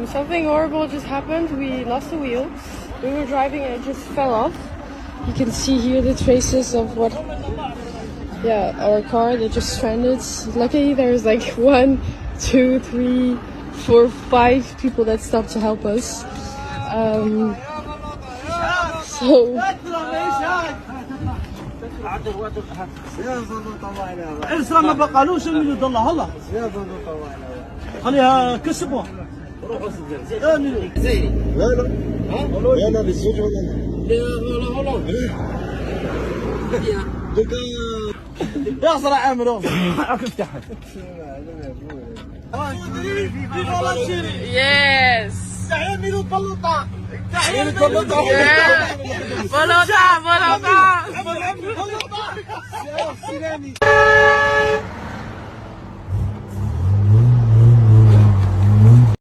Something horrible just happened. We lost the wheel. We were driving and it just fell off. You can see here the traces of what, yeah, our car that just stranded. Luckily there's like 1, 2, 3, 4, 5 people that stopped to help us. So ما بقالوش من يضل هلا خليها كسبوا روحوا زين لا لا لا لا بالزوج ولا لا يا صراحة عامر افتحها yes. تحية ميلود بلوطة تحية بلوطة بلوطة